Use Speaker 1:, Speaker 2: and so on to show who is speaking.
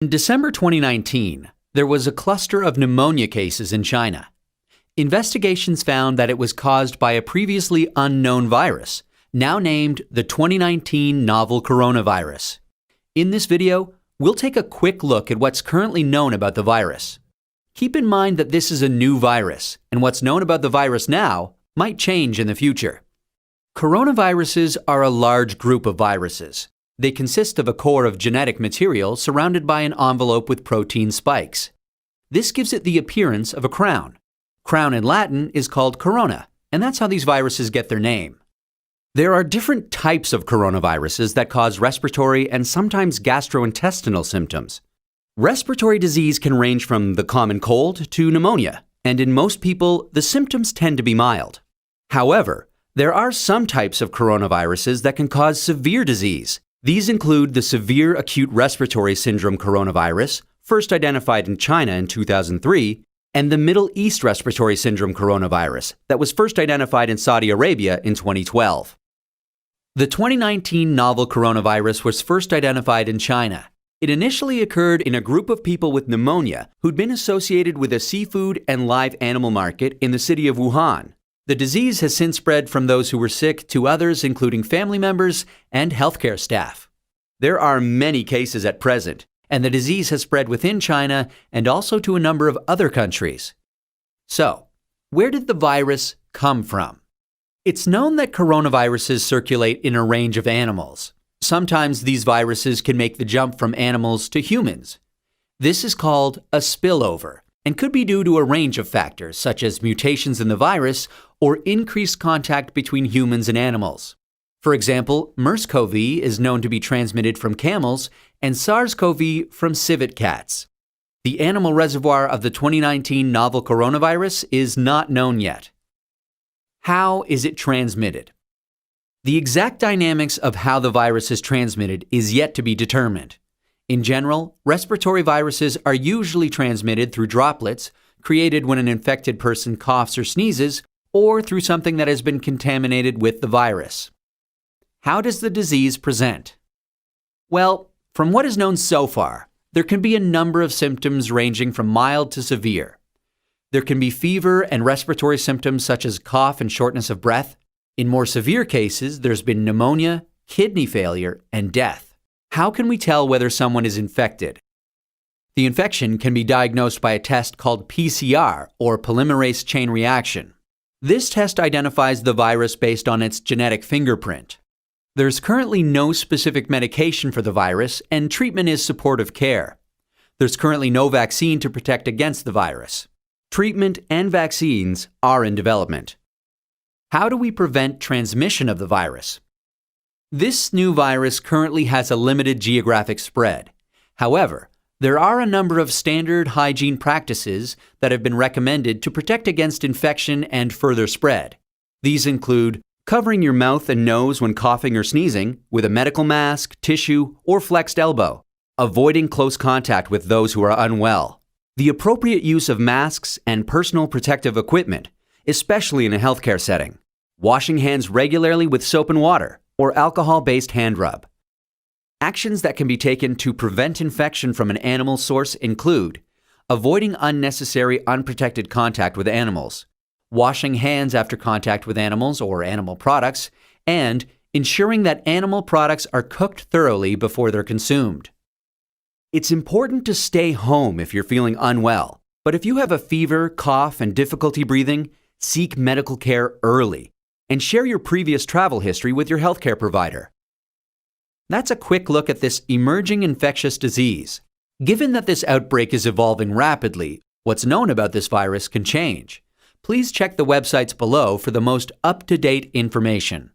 Speaker 1: In December 2019, there was a cluster of pneumonia cases in China. Investigations found that it was caused by a previously unknown virus, now named the 2019 novel coronavirus. In this video, we'll take a quick look at what's currently known about the virus. Keep in mind that this is a new virus, and what's known about the virus now might change in the future. Coronaviruses are a large group of viruses. They consist of a core of genetic material surrounded by an envelope with protein spikes. This gives it the appearance of a crown. Crown in Latin is called corona, and that's how these viruses get their name. There are different types of coronaviruses that cause respiratory and sometimes gastrointestinal symptoms. Respiratory disease can range from the common cold to pneumonia, and in most people, the symptoms tend to be mild. However, there are some types of coronaviruses that can cause severe disease. These include the severe acute respiratory syndrome coronavirus, first identified in China in 2003, and the Middle East respiratory syndrome coronavirus that was first identified in Saudi Arabia in 2012. The 2019 novel coronavirus was first identified in China. It initially occurred in a group of people with pneumonia who'd been associated with a seafood and live animal market in the city of Wuhan. The disease has since spread from those who were sick to others, including family members and healthcare staff. There are many cases at present, and the disease has spread within China and also to a number of other countries. So, where did the virus come from? It's known that coronaviruses circulate in a range of animals. Sometimes these viruses can make the jump from animals to humans. This is called a spillover and could be due to a range of factors such as mutations in the virus or increased contact between humans and animals. For example, MERS-CoV is known to be transmitted from camels and SARS-CoV from civet cats. The animal reservoir of the 2019 novel coronavirus is not known yet. How is it transmitted? The exact dynamics of how the virus is transmitted is yet to be determined. In general, respiratory viruses are usually transmitted through droplets created when an infected person coughs or sneezes, or through something that has been contaminated with the virus. How does the disease present? Well, from what is known so far, there can be a number of symptoms ranging from mild to severe. There can be fever and respiratory symptoms such as cough and shortness of breath. In more severe cases, there's been pneumonia, kidney failure, and death. How can we tell whether someone is infected? The infection can be diagnosed by a test called PCR, or polymerase chain reaction. This test identifies the virus based on its genetic fingerprint. There's currently no specific medication for the virus, and treatment is supportive care. There's currently no vaccine to protect against the virus. Treatment and vaccines are in development. How do we prevent transmission of the virus? This new virus currently has a limited geographic spread. However, there are a number of standard hygiene practices that have been recommended to protect against infection and further spread. These include covering your mouth and nose when coughing or sneezing with a medical mask, tissue, or flexed elbow, avoiding close contact with those who are unwell, the appropriate use of masks and personal protective equipment, especially in a healthcare setting, washing hands regularly with soap and water, or alcohol-based hand rub. Actions that can be taken to prevent infection from an animal source include avoiding unnecessary unprotected contact with animals, washing hands after contact with animals or animal products, and ensuring that animal products are cooked thoroughly before they're consumed. It's important to stay home if you're feeling unwell, but if you have a fever, cough, and difficulty breathing, seek medical care early and share your previous travel history with your healthcare provider. That's a quick look at this emerging infectious disease. Given that this outbreak is evolving rapidly, what's known about this virus can change. Please check the websites below for the most up-to-date information.